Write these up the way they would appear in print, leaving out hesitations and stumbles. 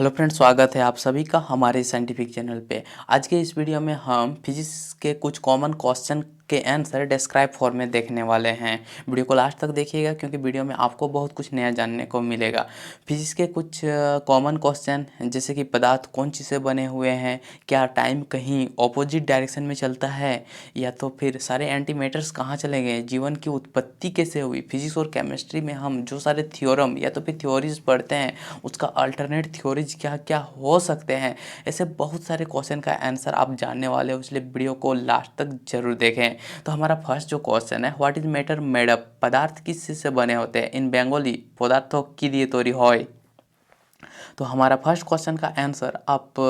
Hello friends, स्वागत है आप सभी का हमारे साइंटिफिक चैनल पे। आज के इस वीडियो में हम फिजिक्स के कुछ कॉमन क्वेश्चन के आंसर डिस्क्राइब फॉर्म में देखने वाले हैं। वीडियो को लास्ट तक देखिएगा क्योंकि वीडियो में आपको बहुत कुछ नया जानने को मिलेगा। फिजिक्स के कुछ कॉमन क्वेश्चन जैसे कि पदार्थ कौन चीज़ से बने हुए हैं, क्या टाइम कहीं ऑपोजिट डायरेक्शन में चलता है, या तो फिर सारे एंटी मैटर्स कहाँ चले गए, जीवन की उत्पत्ति कैसे हुई। फिजिक्स और केमिस्ट्री में हम जो सारे थ्योरम या तो फिर थ्योरीज पढ़ते हैं उसका अल्टरनेट थ्योरीज क्या क्या हो सकते हैं, ऐसे बहुत सारे क्वेश्चन का आंसर आप जानने वाले हो, इसलिए वीडियो को लास्ट तक जरूर देखें। तो हमारा फर्स्ट जो क्वेश्चन है, what is matter made up, पदार्थ किस चीज़ से बने होते हैं। इन बेंगोली पदार्थों की दिए तोरी হয়। तो हमारा फर्स्ट क्वेश्चन का आंसर आप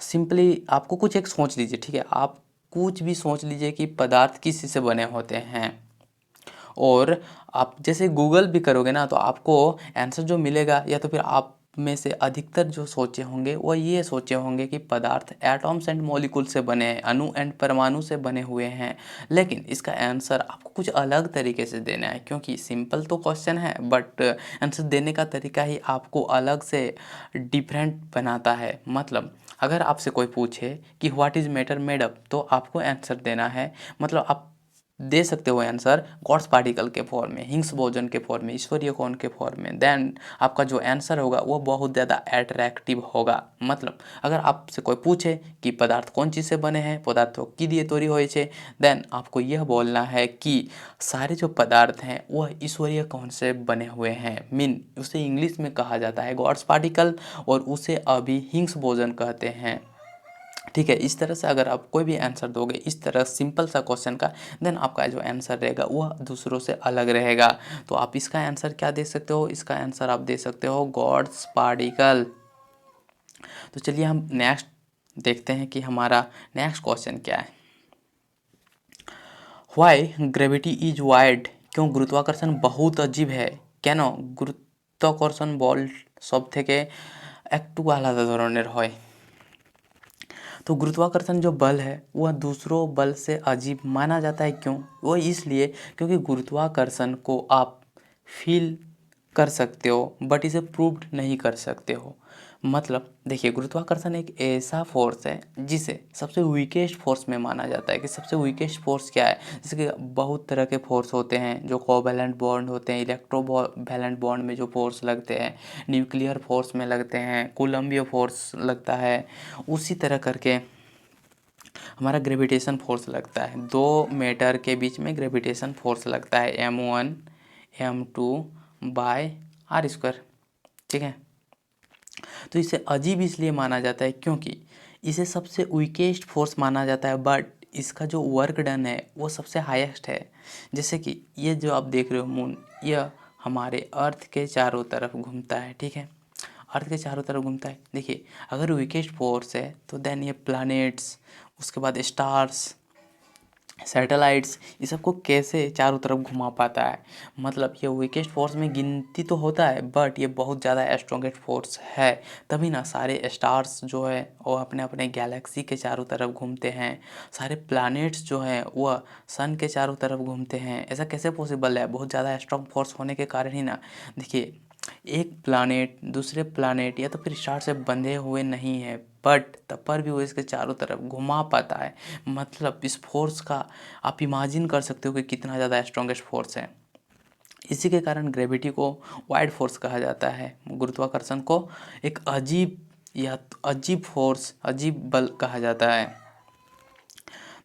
सिंपली आपको कुछ एक सोच लीजिए, ठीक है। आप कुछ भी सोच लीजिए कि पदार्थ किस चीज़ से बने होते हैं, और आप जैसे गूगल भी करोगे ना तो आपको आंसर जो मिलेगा, या तो फिर आप में से अधिकतर जो सोचे होंगे वो ये सोचे होंगे कि पदार्थ एटॉम्स एंड मॉलिक्यूल से बने हैं, अणु एंड परमाणु से बने हुए हैं। लेकिन इसका आंसर आपको कुछ अलग तरीके से देना है, क्योंकि सिंपल तो क्वेश्चन है बट आंसर देने का तरीका ही आपको अलग से डिफरेंट बनाता है। मतलब अगर आपसे कोई पूछे कि what is matter made up, तो आपको आंसर देना है, मतलब आप दे सकते हो आंसर गॉड्स पार्टिकल के फॉर्म में, हिग्स बोजन के फॉर्म में, ईश्वरीय कौन के फॉर्म में। देन आपका जो आंसर होगा वो बहुत ज़्यादा अट्रैक्टिव होगा। मतलब अगर आपसे कोई पूछे कि पदार्थ कौन चीज़ से बने हैं, पदार्थों की दिए तोरी होय छे, देन आपको यह बोलना है कि सारे जो पदार्थ हैं वह ईश्वरीय कौन से बने हुए हैं। मीन उसे इंग्लिश में कहा जाता है गॉड्स पार्टिकल, और उसे अभी हिग्स बोजन कहते हैं, ठीक है। इस तरह से अगर आप कोई भी आंसर दोगे इस तरह सिंपल सा क्वेश्चन का, देन आपका जो आंसर रहेगा वह दूसरों से अलग रहेगा। तो आप इसका आंसर क्या दे सकते हो, इसका आंसर आप दे सकते हो गॉड्स पार्टिकल। तो चलिए हम नेक्स्ट देखते हैं कि हमारा नेक्स्ट क्वेश्चन क्या है। व्हाई ग्रेविटी इज वाइड, क्यों गुरुत्वाकर्षण बहुत अजीब है। কেন গুরুত্বাকর্ষণ বল সব থেকে একটু আলাদা ধরনের হয়। तो गुरुत्वाकर्षण जो बल है वह दूसरों बल से अजीब माना जाता है, क्यों। वो इसलिए क्योंकि गुरुत्वाकर्षण को आप फील कर सकते हो बट इसे प्रूव्ड नहीं कर सकते हो। मतलब देखिए, गुरुत्वाकर्षण एक ऐसा फोर्स है जिसे सबसे वीकेस्ट फोर्स में माना जाता है। कि सबसे वीकेस्ट फोर्स क्या है, जैसे कि बहुत तरह के फोर्स होते हैं जो कोवैलेंट बॉन्ड होते हैं, इलेक्ट्रोवैलेंट बॉन्ड में जो फोर्स लगते हैं, न्यूक्लियर फोर्स में लगते हैं, कोलम्बिय फोर्स लगता है। उसी तरह करके हमारा ग्रेविटेशन फोर्स लगता है, दो मैटर के बीच में ग्रेविटेशन फोर्स लगता है, m1 m2 bye are square, ठीक है। तो इसे अजीब इसलिए माना जाता है क्योंकि इसे सबसे वीकेस्ट फोर्स माना जाता है, बट इसका जो वर्क डन है वो सबसे हाईएस्ट है। जैसे कि ये जो आप देख रहे हो मून, यह हमारे अर्थ के चारों तरफ घूमता है, ठीक है। अर्थ के चारों तरफ घूमता है। देखिए, अगर वीकेस्ट फोर्स है तो देन ये प्लैनेट्स, उसके बाद स्टार्स, सैटेलाइट्स, ये सबको कैसे चारों तरफ घुमा पाता है। मतलब ये वीकेस्ट फोर्स में गिनती तो होता है बट ये बहुत ज़्यादा स्ट्रॉन्गेस्ट फोर्स है, तभी ना सारे स्टार्स जो है वो अपने अपने गैलेक्सी के चारों तरफ घूमते हैं। सारे प्लैनेट्स जो हैं वह सन के चारों तरफ घूमते हैं। ऐसा कैसे पॉसिबल है, बहुत ज़्यादा स्ट्रॉन्ग फोर्स होने के कारण ही ना। देखिए, एक प्लानेट दूसरे प्लानेट या तो फिर स्टार से बंधे हुए नहीं है, बट तब पर भी वो इसके चारों तरफ घुमा पाता है। मतलब इस फोर्स का आप इमेजिन कर सकते हो कि कितना ज़्यादा स्ट्रॉन्गेस्ट फोर्स है। इसी के कारण ग्रेविटी को वाइड फोर्स कहा जाता है, गुरुत्वाकर्षण को एक अजीब या अजीब फोर्स, अजीब बल कहा जाता है।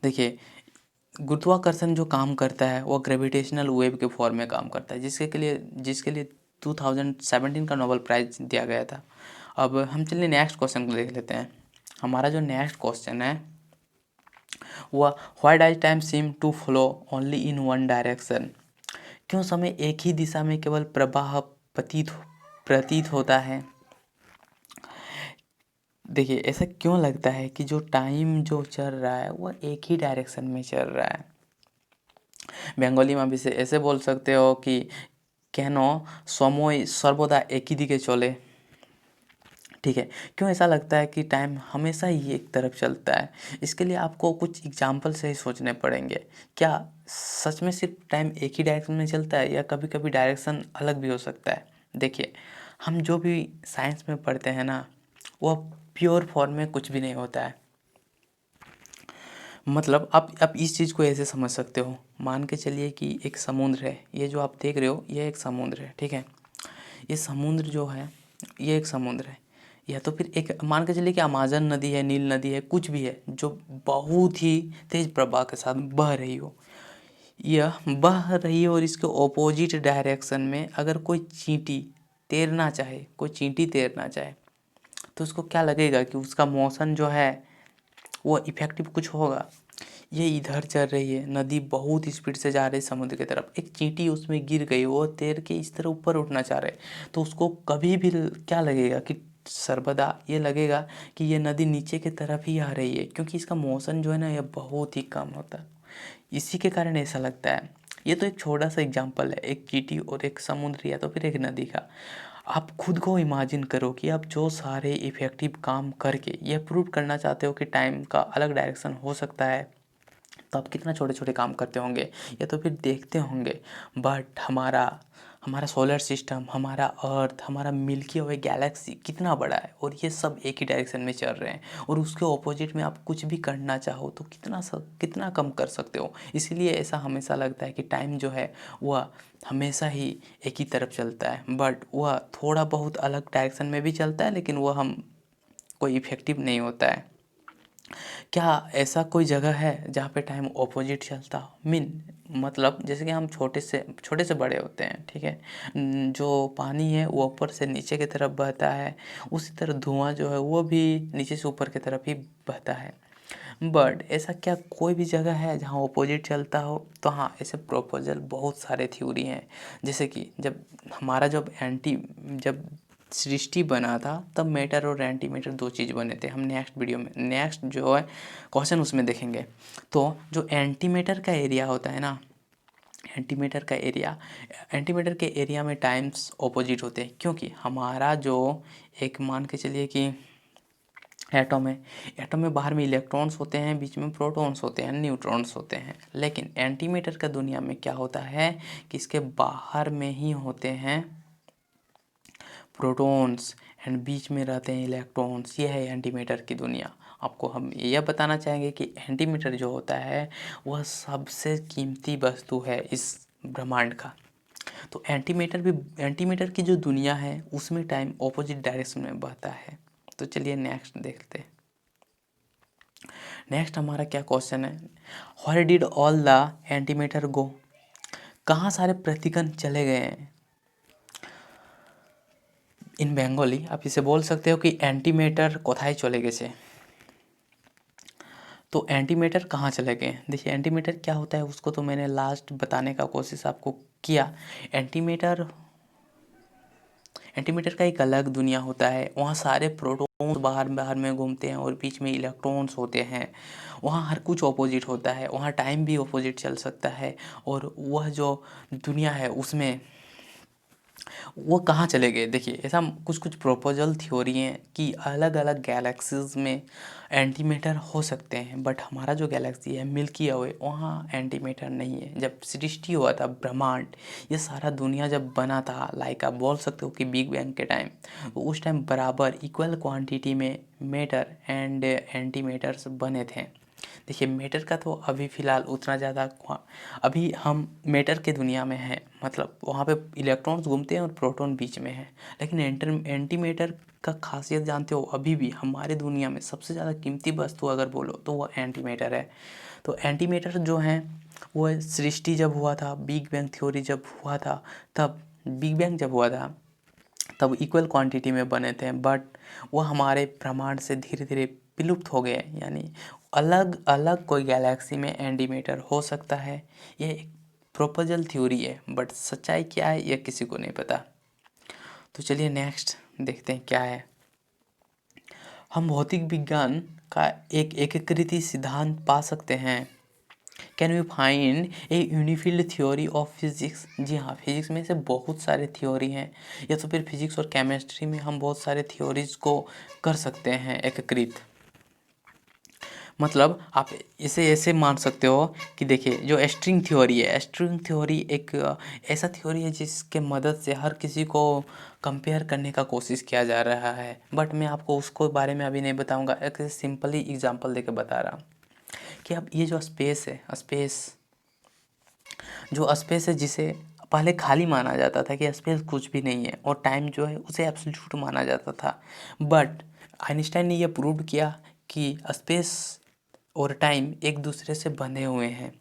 देखिए, गुरुत्वाकर्षण जो काम करता है वो ग्रेविटेशनल वेव के फॉर्म में काम करता है, जिसके लिए 2017 का नोबेल प्राइज दिया गया था। अब हम चलिए नेक्स्ट क्वेश्चन को देख लेते हैं। हमारा जो नेक्स्ट क्वेश्चन है वह why does time seem to flow only in one direction, क्यों समय एक ही दिशा में केवल प्रवाह प्रतीत होता है। देखिए, ऐसा क्यों लगता है कि जो टाइम जो चल रहा है वह एक ही डायरेक्शन में चल रहा है। बेंगली में भी से ऐसे बोल सकते हो कि কেন সময় सर्वदा एक ही दिखे चले, ठीक है। क्यों ऐसा लगता है कि टाइम हमेशा ही एक तरफ चलता है। इसके लिए आपको कुछ एग्जाम्पल से ही सोचने पड़ेंगे। क्या सच में सिर्फ टाइम एक ही डायरेक्शन में चलता है, या कभी कभी डायरेक्शन अलग भी हो सकता है। देखिए, हम जो भी साइंस में पढ़ते हैं ना, वह प्योर फॉर्म में कुछ भी नहीं होता है। मतलब आप इस चीज़ को ऐसे समझ सकते हो, मान के चलिए कि एक समुद्र है, ये जो आप देख रहे हो ये एक समुद्र है, ठीक है। ये समुद्र जो है ये एक समुद्र है, या तो फिर एक मान के चलिए कि अमेज़न नदी है, नील नदी है, कुछ भी है जो बहुत ही तेज प्रवाह के साथ बह रही हो। यह बह रही है और इसके ऑपोजिट डायरेक्शन में अगर कोई चींटी तैरना चाहे, कोई चींटी तैरना चाहे, तो उसको क्या लगेगा कि उसका मोशन जो है वो इफेक्टिव कुछ होगा। ये इधर चल रही है, नदी बहुत स्पीड से जा रही है समुद्र की तरफ, एक चींटी उसमें गिर गई, वो तैर के इस तरह ऊपर उठना चाह रहे, तो उसको कभी भी क्या लगेगा कि सर्वदा ये लगेगा कि ये नदी नीचे की तरफ ही आ रही है, क्योंकि इसका मोशन जो है ना ये बहुत ही कम होता है, इसी के कारण ऐसा लगता है। ये तो एक छोटा सा एग्जाम्पल है, एक चींटी और एक समुद्र या तो फिर एक नदी का। आप खुद को इमेजिन करो कि आप जो सारे इफ़ेक्टिव काम करके यह प्रूव करना चाहते हो कि टाइम का अलग डायरेक्शन हो सकता है, तो आप कितना छोटे छोटे काम करते होंगे या तो फिर देखते होंगे। बट हमारा हमारा सोलर सिस्टम, हमारा अर्थ, हमारा मिल्की वे गैलेक्सी कितना बड़ा है और ये सब एक ही डायरेक्शन में चल रहे हैं, और उसके ऑपोजिट में आप कुछ भी करना चाहो तो कितना कम कर सकते हो। इसीलिए ऐसा हमेशा लगता है कि टाइम जो है वह हमेशा ही एक ही तरफ चलता है, बट वह थोड़ा बहुत अलग डायरेक्शन में भी चलता है, लेकिन वह हम कोई इफ़ेक्टिव नहीं होता है। क्या ऐसा कोई जगह है जहाँ पे टाइम ऑपोजिट चलता हो? मतलब जैसे कि हम छोटे से बड़े होते हैं, ठीक है। जो पानी है वो ऊपर से नीचे की तरफ बहता है, उसी तरह धुआं जो है वो भी नीचे से ऊपर की तरफ ही बहता है। बट ऐसा क्या कोई भी जगह है जहाँ ऑपोजिट चलता हो? तो हाँ, ऐसे प्रोपोजल बहुत सारे थ्योरी हैं। जैसे कि जब सृष्टि बना था तब मैटर और एंटी मैटर दो चीज़ बने थे। हम नेक्स्ट वीडियो में नेक्स्ट जो है क्वेश्चन उसमें देखेंगे। तो जो एंटी मैटर का एरिया होता है ना, एंटी मैटर के एरिया में टाइम्स ऑपोजिट होते हैं, क्योंकि हमारा जो एक मान के चलिए कि एटम है, एटम में बाहर में इलेक्ट्रॉन्स होते हैं, बीच में प्रोटॉन्स होते हैं, न्यूट्रॉन्स होते हैं। लेकिन एंटी मैटर का दुनिया में क्या होता है कि इसके बाहर में ही होते हैं प्रोटॉन्स एंड बीच में रहते हैं इलेक्ट्रॉन्स। ये है एंटी मैटर की दुनिया। आपको हम यह बताना चाहेंगे कि एंटी मैटर जो होता है वह सबसे कीमती वस्तु है इस ब्रह्मांड का। तो एंटी मैटर की जो दुनिया है उसमें टाइम ऑपोजिट डायरेक्शन में बहता है। तो चलिए नेक्स्ट देखते हैं। नेक्स्ट हमारा क्या क्वेश्चन है, where did all the antimatter go? कहाँ सारे प्रतिकण चले गए हैं? इन बेंगोली आप इसे बोल सकते हो कि एंटी मैटर कोथाय चले गए। तो एंटी मैटर कहाँ चले गए? देखिए एंटी मैटर क्या होता है उसको तो मैंने लास्ट बताने का कोशिश आपको किया। एंटी मैटर का एक अलग दुनिया होता है, वहाँ सारे प्रोटॉन्स बाहर बाहर में घूमते हैं और बीच में इलेक्ट्रॉन्स होते हैं। वहाँ हर कुछ ऑपोजिट होता है, वहाँ टाइम भी ऑपोजिट चल सकता है। और वह जो दुनिया है उसमें वो कहाँ चले गए? देखिए ऐसा कुछ कुछ प्रोपोजल थ्योरी हैं कि अलग अलग गैलेक्सीज में एंटी मैटर हो सकते हैं, बट हमारा जो गैलेक्सी है मिल्की वे वहाँ एंटी मैटर नहीं है। जब सृष्टि हुआ था ब्रह्मांड, ये सारा दुनिया जब बना था, लाइक आप बोल सकते हो कि बिग बैंग के टाइम, तो उस टाइम बराबर इक्वल क्वांटिटी में मैटर एंड एंटी मैटर्स बने थे। देखिए मैटर का तो अभी फ़िलहाल उतना ज़्यादा अभी हम मैटर के दुनिया में हैं, मतलब वहाँ पे इलेक्ट्रॉन्स घूमते हैं और प्रोटॉन बीच में है। लेकिन एंटी मैटर का खासियत जानते हो, अभी भी हमारे दुनिया में सबसे ज़्यादा कीमती वस्तु अगर बोलो तो वो एंटी मैटर है। तो एंटी मैटर जो हैं वो सृष्टि जब हुआ था, बिग बैंग थ्योरी जब हुआ था, तब बिग बैंग जब हुआ था तब इक्वल क्वांटिटी में बने थे, बट वो हमारे ब्रह्मांड से धीरे धीरे विलुप्त हो गए। यानी अलग अलग कोई गैलेक्सी में एंटी मैटर हो सकता है। ये एक प्रोपोजल थ्योरी है, बट सच्चाई क्या है यह किसी को नहीं पता। तो चलिए नेक्स्ट देखते हैं क्या है। हम भौतिक विज्ञान का एक एकीकृत सिद्धांत पा सकते हैं। Can we find a unified theory of physics? जी हाँ, फिजिक्स में से बहुत सारे थ्योरी हैं, या तो फिर फिजिक्स और केमिस्ट्री में हम बहुत सारे थ्योरीज को कर सकते हैं एकीकृत। मतलब आप इसे ऐसे मान सकते हो कि देखिए जो स्ट्रिंग थ्योरी है, स्ट्रिंग थ्योरी एक ऐसा थ्योरी है जिसके मदद से हर किसी को कंपेयर करने का कोशिश किया जा रहा है, बट मैं आपको उसको बारे में अभी नहीं बताऊंगा। एक सिंपली एग्जांपल देके बता रहा हूँ कि अब ये जो स्पेस है, स्पेस है जिसे पहले खाली माना जाता था कि स्पेस कुछ भी नहीं है, और टाइम जो है उसे एब्सोल्यूट माना जाता था। बट आइंस्टाइन ने यह प्रूव किया कि स्पेस और टाइम एक दूसरे से बंधे हुए हैं।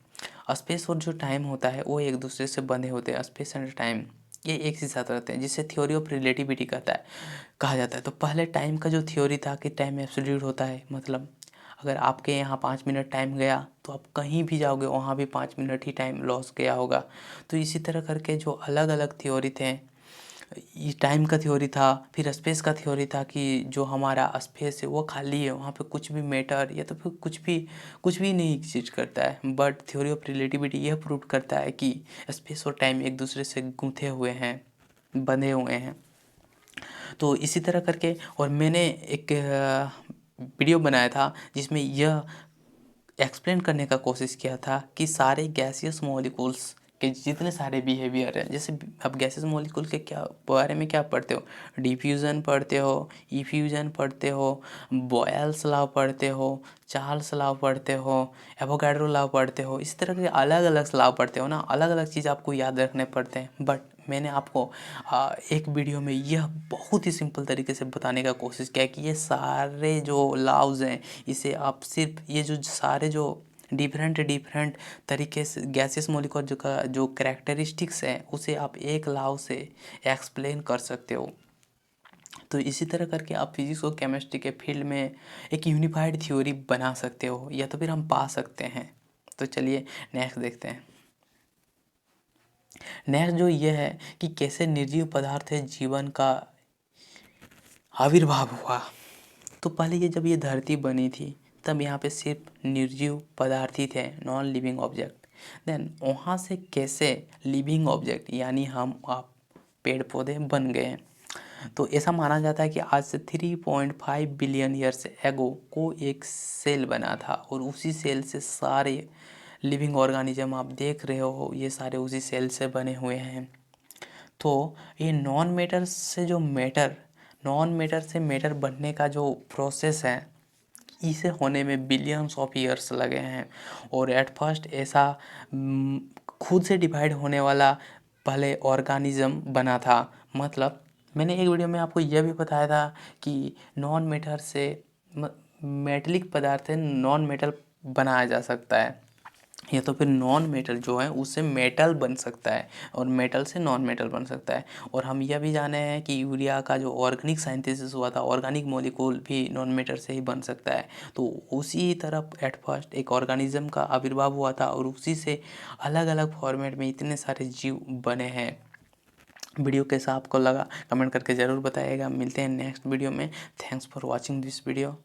स्पेस और जो टाइम होता है वो एक दूसरे से बंधे होते हैं। स्पेस एंड टाइम ये एक ही साथ रहते हैं, जिसे थ्योरी ऑफ रिलेटिविटी कहा जाता है। तो पहले टाइम का जो थ्योरी था कि टाइम एब्सोल्यूट होता है, मतलब अगर आपके यहाँ 5 मिनट टाइम गया तो आप कहीं भी जाओगे वहाँ भी 5 मिनट ही टाइम लॉस गया होगा। तो इसी तरह करके जो अलग अलग थ्योरी थे, ये टाइम का थ्योरी था, फिर स्पेस का थ्योरी था कि जो हमारा स्पेस है वो खाली है, वहाँ पे कुछ भी मैटर या तो फिर कुछ भी नहीं एग्जिस्ट करता है। बट थ्योरी ऑफ रिलेटिविटी यह प्रूव करता है कि स्पेस और टाइम एक दूसरे से गूंथे हुए हैं, बंधे हुए हैं। तो इसी तरह करके, और मैंने एक वीडियो बनाया था जिसमें यह एक्सप्लेन करने का कोशिश किया था कि सारे गैसियस मॉलिक्यूल्स के जितने सारे बिहेवियर हैं, जैसे अब गैसियस मॉलिक्यूल के क्या बारे में क्या पढ़ते हो, डिफ्यूज़न पढ़ते हो, इफ्यूज़न पढ़ते हो, बॉयल्स लॉ पढ़ते हो, चार्ल्स लॉ पढ़ते हो, एवोगाड्रो लॉ पढ़ते हो। इस तरह के अलग अलग लॉ पढ़ते हो ना, अलग अलग चीज़ आपको याद रखने पड़ते हैं। बट मैंने आपको एक वीडियो में यह बहुत ही सिंपल तरीके से बताने का कोशिश किया कि ये सारे जो लॉज हैं, इसे आप सिर्फ ये जो सारे जो डिफरेंट तरीके से गैसियस मॉलिक्यूल जो कैरेक्टरिस्टिक्स हैं उसे आप एक लॉ से एक्सप्लेन कर सकते हो। तो इसी तरह करके आप फिजिक्स और केमिस्ट्री के फील्ड में एक यूनिफाइड थ्योरी बना सकते हो, या तो फिर हम पा सकते हैं। तो चलिए नेक्स्ट देखते हैं। नेक्स्ट जो ये है कि कैसे निर्जीव पदार्थ है जीवन का आविर्भाव हुआ। तो पहले ये जब ये धरती बनी थी तब यहाँ पे सिर्फ निर्जीव पदार्थ ही थे, नॉन लिविंग ऑब्जेक्ट। देन वहाँ से कैसे लिविंग ऑब्जेक्ट यानी हम आप पेड़ पौधे बन गए। तो ऐसा माना जाता है कि आज से 3.5 बिलियन ईयर्स एगो को एक सेल बना था, और उसी सेल से सारे लिविंग ऑर्गेनिज्म आप देख रहे हो ये सारे उसी सेल से बने हुए हैं। तो ये नॉन मैटर से मैटर बनने का जो प्रोसेस है, इसे होने में बिलियंस ऑफ ईयर्स लगे हैं। और एट फर्स्ट ऐसा खुद से डिवाइड होने वाला पहले ऑर्गेनिज्म बना था। मतलब मैंने एक वीडियो में आपको यह भी बताया था कि नॉन मैटर से मेटलिक पदार्थ है, नॉन मेटल बनाया जा सकता है, या तो फिर नॉन मेटल जो है उससे मेटल बन सकता है, और मेटल से नॉन मेटल बन सकता है। और हम यह भी जाने हैं कि यूरिया का जो ऑर्गेनिक सिंथेसिस हुआ था, ऑर्गेनिक मॉलिक्यूल भी नॉन मेटल से ही बन सकता है। तो उसी तरफ एट फर्स्ट एक ऑर्गेनिज्म का आविर्भाव हुआ था, और उसी से अलग अलग फॉर्मेट में इतने सारे जीव बने हैं। वीडियो कैसा आपको लगा कमेंट करके ज़रूर बताइएगा। मिलते हैं नेक्स्ट वीडियो में। Thanks for watching this video.